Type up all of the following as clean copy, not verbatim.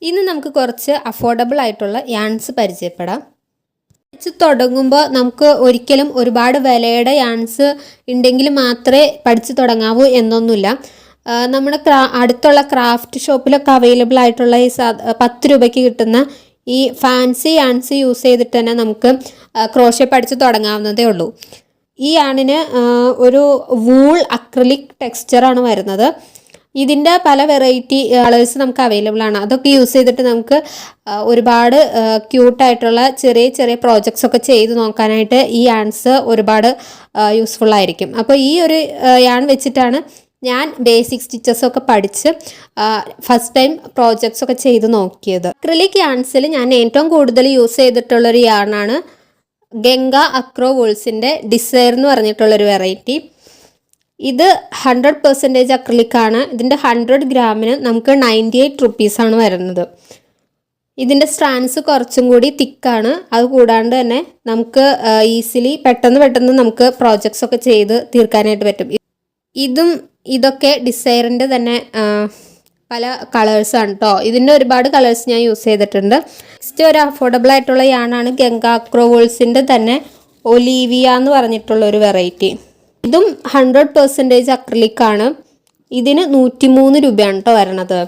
ഇന്ന് നമുക്ക് കുറച്ച് അഫോർഡബിൾ ആയിട്ടുള്ള യാൺസ് പരിചയപ്പെടാം. തുടങ്ങുമ്പോൾ നമുക്ക് ഒരിക്കലും ഒരുപാട് വിലയുടെ യാൺസ് ഉണ്ടെങ്കിൽ മാത്രമേ പഠിച്ചു തുടങ്ങാവൂ എന്നൊന്നുമില്ല. നമ്മുടെ അടുത്തുള്ള ക്രാഫ്റ്റ് ഷോപ്പിലൊക്കെ അവൈലബിൾ ആയിട്ടുള്ള ഈ 10 രൂപയ്ക്ക് കിട്ടുന്ന ഈ ഫാൻസി യാൺസ് യൂസ് ചെയ്തിട്ട് തന്നെ നമുക്ക് ക്രോഷ്യ പഠിച്ച് തുടങ്ങാവുന്നതേ ഉള്ളൂ. ഈ യാണിന് ഒരു വൂൾ അക്രിലിക് ടെക്സ്ചറാണ് വരുന്നത്. ഇതിൻ്റെ പല വെറൈറ്റി കളേഴ്സ് നമുക്ക് അവൈലബിൾ ആണ്. അതൊക്കെ യൂസ് ചെയ്തിട്ട് നമുക്ക് ഒരുപാട് ക്യൂട്ടായിട്ടുള്ള ചെറിയ ചെറിയ പ്രോജക്ട്സ് ഒക്കെ ചെയ്ത് നോക്കാനായിട്ട് ഈ യാൺസ് ഒരുപാട് യൂസ്ഫുൾ ആയിരിക്കും. അപ്പോൾ ഈ ഒരു യാൺ വെച്ചിട്ടാണ് ഞാൻ ബേസിക് സ്റ്റിച്ചസ് ഒക്കെ പഠിച്ച് ഫസ്റ്റ് ടൈം പ്രോജക്ട്സ് ഒക്കെ ചെയ്ത് നോക്കിയത്. അക്രിലിക് യാൺസിൽ ഞാൻ ഏറ്റവും കൂടുതൽ യൂസ് ചെയ്തിട്ടുള്ളൊരു യാണാണ് ഗംഗ അക്രോ വൂൾസിൻ്റെ ഡിസയർ എന്ന് പറഞ്ഞിട്ടുള്ളൊരു വെറൈറ്റി. ഇത് 100% അക്രിലിക്കാണ്. ഇതിൻ്റെ 100 ഗ്രാമിന് നമുക്ക് 98 റുപ്പീസാണ് വരുന്നത്. ഇതിൻ്റെ സ്ട്രാൻഡ്സ് കുറച്ചും കൂടി തിക്കാണ്. അത് കൂടാണ്ട് തന്നെ നമുക്ക് ഈസിലി പെട്ടെന്ന് നമുക്ക് പ്രോജക്ട്സ് ഒക്കെ ചെയ്ത് തീർക്കാനായിട്ട് പറ്റും. ഇതൊക്കെ ഡിസൈറിൻ്റെ തന്നെ പല കളേഴ്സാണ് കേട്ടോ. ഇതിൻ്റെ ഒരുപാട് കളേഴ്സ് ഞാൻ യൂസ് ചെയ്തിട്ടുണ്ട്. നെക്സ്റ്റ് ഒരു അഫോർഡബിൾ ആയിട്ടുള്ള യാണാണ് ഗംഗ അക്രോ വൂൾസിൻ്റെ തന്നെ ഒലീവിയ എന്ന് പറഞ്ഞിട്ടുള്ള ഒരു വെറൈറ്റി. ഇതും 100% അക്രിലിക്കാണ്. ഇതിന് 103 രൂപയാണ് കേട്ടോ വരണത്.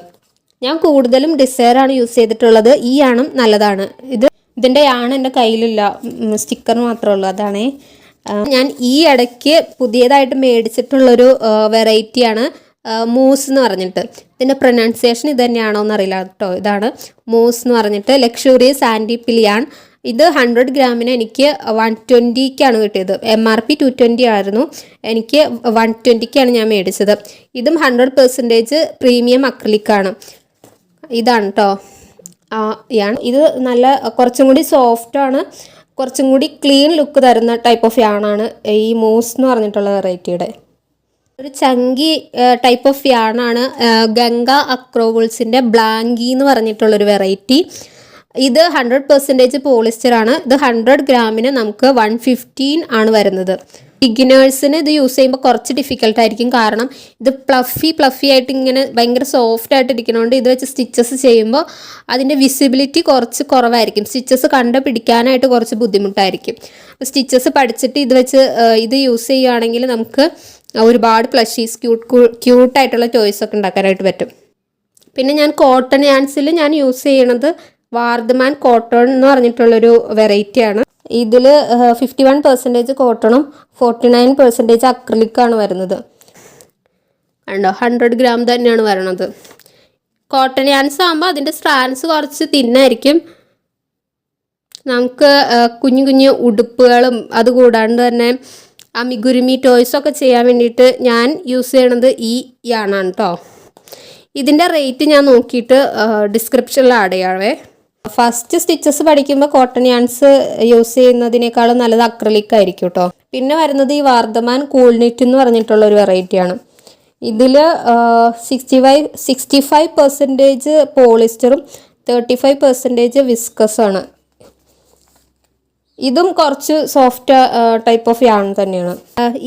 ഞാൻ കൂടുതലും ഡിസയറാണ് യൂസ് ചെയ്തിട്ടുള്ളത്. ഈ യാണും നല്ലതാണ്. ഇതിൻ്റെ യാണ് എൻ്റെ കയ്യിലില്ല, സ്റ്റിക്കർ മാത്രമേ ഉള്ളൂ. അതാണേ ഞാൻ ഈ ഇടയ്ക്ക് പുതിയതായിട്ട് മേടിച്ചിട്ടുള്ളൊരു വെറൈറ്റിയാണ് മൂസ് എന്ന് പറഞ്ഞിട്ട്. ഇതിൻ്റെ പ്രൊനൗൺസിയേഷൻ ഇത് തന്നെയാണോ എന്നറിയില്ല കേട്ടോ. ഇതാണ് മൂസ് എന്ന് പറഞ്ഞിട്ട് ലക്ഷൂറിയസ് ആൻറ്റി പിലിയാൺ. ഇത് 100 ഗ്രാമിന് എനിക്ക് 120ക്കാണ് കിട്ടിയത്. MRP 220 ആയിരുന്നു. എനിക്ക് 120ക്കാണ് ഞാൻ മേടിച്ചത്. ഇതും 100% പ്രീമിയം അക്രിലിക്കാണ്. ഇതാണ് കേട്ടോ യാൺ. ഇത് നല്ല കുറച്ചും കൂടി സോഫ്റ്റാണ്, കുറച്ചും കൂടി ക്ലീൻ ലുക്ക് തരുന്ന ടൈപ്പ് ഓഫ് യാണാണ് ഈ മൂസ് എന്ന് പറഞ്ഞിട്ടുള്ള വെറൈറ്റിയുടെ. ഒരു ചങ്കി ടൈപ്പ് ഓഫ് യാണാണ് ഗംഗ അക്രോ വൂൾസിൻ്റെ ബ്ലാങ്കി എന്ന് പറഞ്ഞിട്ടുള്ളൊരു വെറൈറ്റി. ഇത് 100% പോളിസ്റ്റർ ആണ്. ഇത് 100 ഗ്രാമിന് നമുക്ക് 115 ആണ് വരുന്നത്. ബിഗിനേഴ്സിന് ഇത് യൂസ് ചെയ്യുമ്പോൾ കുറച്ച് ഡിഫിക്കൽട്ടായിരിക്കും. കാരണം ഇത് ഫ്ലഫി ആയിട്ട് ഇങ്ങനെ ഭയങ്കര സോഫ്റ്റ് ആയിട്ട് ഇരിക്കുന്നതുകൊണ്ട് ഇത് വെച്ച് സ്റ്റിച്ചസ് ചെയ്യുമ്പോൾ അതിൻ്റെ വിസിബിലിറ്റി കുറച്ച് കുറവായിരിക്കും. സ്റ്റിച്ചസ് കണ്ടുപിടിക്കാനായിട്ട് കുറച്ച് ബുദ്ധിമുട്ടായിരിക്കും. അപ്പോൾ സ്റ്റിച്ചസ് പഠിച്ചിട്ട് ഇത് വെച്ച് ഇത് യൂസ് ചെയ്യുകയാണെങ്കിൽ നമുക്ക് ഒരുപാട് പ്ലഷീസ് ക്യൂട്ടായിട്ടുള്ള ടോയ്സ് ഒക്കെ ഉണ്ടാക്കാനായിട്ട് പറ്റും. പിന്നെ ഞാൻ കോട്ടൺ യാൺസിൽ ഞാൻ യൂസ് ചെയ്യണത് വാർദ്മാൻ കോട്ടൺ എന്ന് പറഞ്ഞിട്ടുള്ളൊരു വെറൈറ്റിയാണ്. ഇതിൽ 51% കോട്ടണും 49% അക്രിലിക്കാണ് വരുന്നത്. കണ്ടോ 100 ഗ്രാം തന്നെയാണ് വരണത്. കോട്ടൺ യാൻസ് ആകുമ്പോൾ അതിൻ്റെ സ്ട്രാൻഡ്സ് കുറച്ച് തിന്നായിരിക്കും. നമുക്ക് കുഞ്ഞു കുഞ്ഞു ഉടുപ്പുകളും അതുകൂടാണ്ട് തന്നെ അമിഗുരുമി ടോയ്സൊക്കെ ചെയ്യാൻ വേണ്ടിയിട്ട് ഞാൻ യൂസ് ചെയ്യണത് ഈ യാണാണ് കേട്ടോ. ഇതിൻ്റെ റേറ്റ് ഞാൻ നോക്കിയിട്ട് ഡിസ്ക്രിപ്ഷനിൽ ആഡ് ചെയ്യാവേ. ഫസ്റ്റ് സ്റ്റിച്ചസ് പഠിക്കുമ്പോൾ കോട്ടൺ യാൺസ് യൂസ് ചെയ്യുന്നതിനേക്കാളും നല്ലത് അക്രിലിക് ആയിരിക്കും കേട്ടോ. പിന്നെ വരുന്നത് ഈ വാർദ്ധമാൻ കൂൾനിറ്റ് എന്ന് പറഞ്ഞിട്ടുള്ള ഒരു വെറൈറ്റിയാണ്. ഇതിൽ 65% പോളിസ്റ്ററും 35% വിസ്കസാണ്. ഇതും കുറച്ച് സോഫ്റ്റ് ടൈപ്പ് ഓഫ് യാൺ തന്നെയാണ്.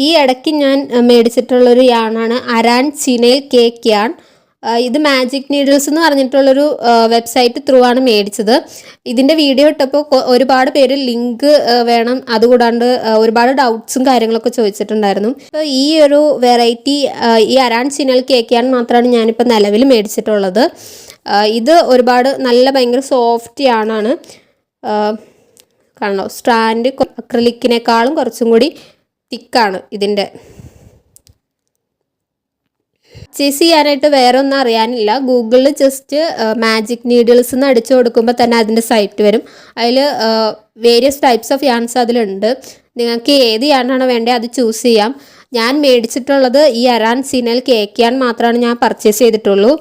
ഈ ഇടയ്ക്ക് ഞാൻ മേടിച്ചിട്ടുള്ളൊരു യാണാണ് അരാൻ ചിനേൽ കേക്ക് യാൺ. ഇത് മാജിക് നീഡിൽസ് എന്ന് പറഞ്ഞിട്ടുള്ളൊരു വെബ്സൈറ്റ് ത്രൂ ആണ് മേടിച്ചത്. ഇതിൻ്റെ വീഡിയോ ഇട്ടപ്പോൾ ഒരുപാട് പേര് ലിങ്ക് വേണം, അതുകൂടാണ്ട് ഒരുപാട് ഡൗട്ട്സും കാര്യങ്ങളൊക്കെ ചോദിച്ചിട്ടുണ്ടായിരുന്നു. അപ്പോൾ ഈ ഒരു വെറൈറ്റി ഈ അരാൻ ചിനൽ കേക്ക് മാത്രമാണ് ഞാനിപ്പോൾ നിലവിൽ മേടിച്ചിട്ടുള്ളത്. ഇത് ഒരുപാട് നല്ല ഭയങ്കര സോഫ്റ്റ് യാണാണ്. കാണോ സ്ട്രാൻഡ് അക്രിലിക്കിനേക്കാളും കുറച്ചും കൂടി തിക്കാണ് ഇതിൻ്റെ. പർച്ചേസ് ചെയ്യാനായിട്ട് വേറെ ഒന്നും അറിയാനില്ല. ഗൂഗിളിൽ ജസ്റ്റ് മാജിക് നീഡിൽസ് എന്ന് അടിച്ചു കൊടുക്കുമ്പോൾ തന്നെ അതിൻ്റെ സൈറ്റ് വരും. അതിൽ വേരിയസ് ടൈപ്സ് ഓഫ് യാൺസ് അതിലുണ്ട്. നിങ്ങൾക്ക് ഏത് യാണാണോ വേണ്ടത് അത് ചൂസ് ചെയ്യാം. ഞാൻ മേടിച്ചിട്ടുള്ളത് ഈ അരാൻ സിനൽ കേക്ക് യാൺ മാത്രമാണ് ഞാൻ പർച്ചേസ് ചെയ്തിട്ടുള്ളൂ.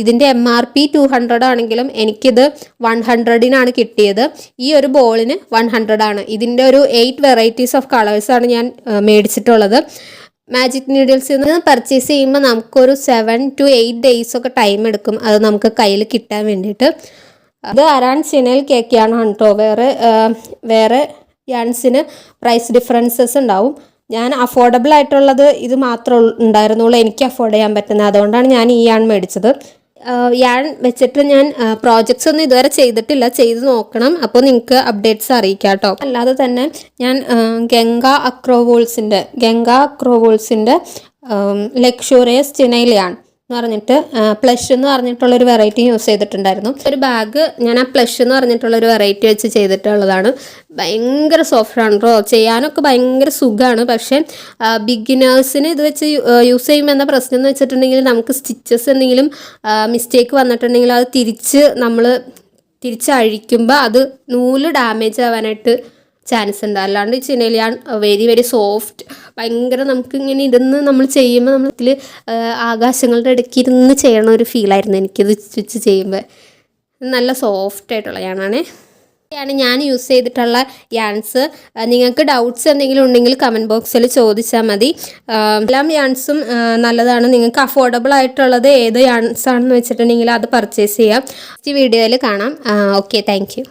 ഇതിൻ്റെ MRP 200 ആണെങ്കിലും എനിക്കിത് 100-നാണ് കിട്ടിയത്. ഈ ഒരു ബോളിന് 100 ആണ്. ഇതിൻ്റെ ഒരു 8 വെറൈറ്റീസ് ഓഫ് കളേഴ്സാണ് ഞാൻ മേടിച്ചിട്ടുള്ളത്. മാജിക് നീഡിൽസിൽ നിന്ന് പർച്ചേസ് ചെയ്യുമ്പോൾ നമുക്കൊരു 7 to 8 days ഒക്കെ ടൈം എടുക്കും അത് നമുക്ക് കയ്യിൽ കിട്ടാൻ വേണ്ടിയിട്ട്. അത് അരാൻ സിനൽ കേക്ക് യാൺ ആണ് കേട്ടോ. വേറെ യാൺസിന് പ്രൈസ് ഡിഫറൻസസ് ഉണ്ടാവും. ഞാൻ അഫോർഡബിൾ ആയിട്ടുള്ളത് ഇത് മാത്രമേ ഉണ്ടായിരുന്നുള്ളൂ എനിക്ക് അഫോർഡ് ചെയ്യാൻ പറ്റുന്നത്. അതുകൊണ്ടാണ് ഞാൻ ഈ യാൺ മേടിച്ചത്. ഞാൻ വെച്ചിട്ട് ഞാൻ പ്രോജക്ട്സ് ഒന്നും ഇതുവരെ ചെയ്തിട്ടില്ല, ചെയ്ത് നോക്കണം. അപ്പോൾ നിങ്ങൾക്ക് അപ്ഡേറ്റ്സ് അറിയിക്കാം കേട്ടോ. അല്ലാതെ തന്നെ ഞാൻ ഗംഗ അക്രോവോൾസിൻ്റെ ലക്ഷൂറിയസ് ചിനൈൽ യാൺ എന്ന് പറഞ്ഞിട്ട് പ്ലഷ് എന്ന് പറഞ്ഞിട്ടുള്ളൊരു വെറൈറ്റി യൂസ് ചെയ്തിട്ടുണ്ടായിരുന്നു. ഒരു ബാഗ് ഞാൻ ആ പ്ലഷ് എന്ന് പറഞ്ഞിട്ടുള്ളൊരു വെറൈറ്റി വെച്ച് ചെയ്തിട്ടുള്ളതാണ്. ഭയങ്കര സോഫ്റ്റാണ് കേട്ടോ, ചെയ്യാനൊക്കെ ഭയങ്കര സുഖമാണ്. പക്ഷേ ബിഗിനേഴ്സിന് ഇത് വെച്ച് യൂസ് ചെയ്യുമ്പോൾ എന്താ പ്രശ്നം എന്ന് വെച്ചിട്ടുണ്ടെങ്കിൽ നമുക്ക് സ്റ്റിച്ചസ് എന്തെങ്കിലും മിസ്റ്റേക്ക് വന്നിട്ടുണ്ടെങ്കിൽ അത് തിരിച്ചഴിക്കുമ്പോൾ അത് നൂല് ഡാമേജ് ആവാനായിട്ട് ചാൻസ് ഉണ്ട്. അല്ലാണ്ട് ചിനൈൽ യാൺ വെരി വെരി സോഫ്റ്റ്, ഭയങ്കര നമുക്ക് ഇങ്ങനെ ഇരുന്ന് നമ്മൾ ചെയ്യുമ്പോൾ നമ്മളിതിൽ ആകാശങ്ങളുടെ ഇടയ്ക്ക് ഇരുന്ന് ചെയ്യണ ഒരു ഫീലായിരുന്നു എനിക്കിത് വെച്ച് ചെയ്യുമ്പോൾ. നല്ല സോഫ്റ്റ് ആയിട്ടുള്ള യാണാണേ. ാണ് ഞാൻ യൂസ് ചെയ്തിട്ടുള്ള യാൺസ്. നിങ്ങൾക്ക് ഡൗട്ട്സ് എന്തെങ്കിലും ഉണ്ടെങ്കിൽ കമൻറ്റ് ബോക്സിൽ ചോദിച്ചാൽ മതി. എല്ലാം യാൺസും നല്ലതാണ്. നിങ്ങൾക്ക് അഫോർഡബിൾ ആയിട്ടുള്ളത് ഏത് യാൺസ് ആണെന്ന് വെച്ചിട്ടുണ്ടെങ്കിൽ അത് പർച്ചേസ് ചെയ്യാം. ഈ വീഡിയോയിൽ കാണാം. Okay, thank you.